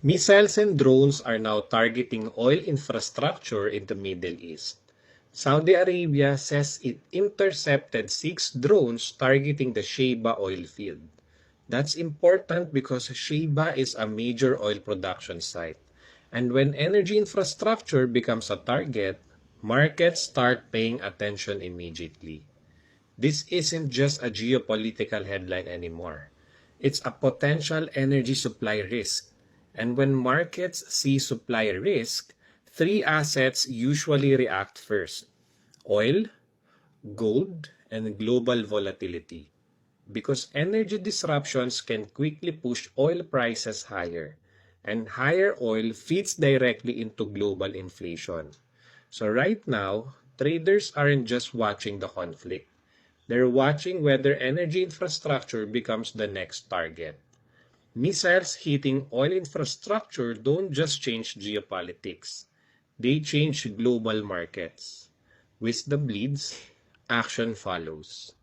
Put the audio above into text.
Missiles and drones are now targeting oil infrastructure in the Middle East. Saudi Arabia says it intercepted 6 drones targeting the Sheba oil field. That's important because Sheba is a major oil production site. And when energy infrastructure becomes a target, markets start paying attention immediately. This isn't just a geopolitical headline anymore. It's a potential energy supply risk. And when markets see supply risk, three assets usually react first: oil, gold, and global volatility. Because energy disruptions can quickly push oil prices higher, and higher oil feeds directly into global inflation. So right now, traders aren't just watching the conflict. They're watching whether energy infrastructure becomes the next target. Missiles hitting oil infrastructure don't just change geopolitics, they change global markets. Wisdom leads, action follows.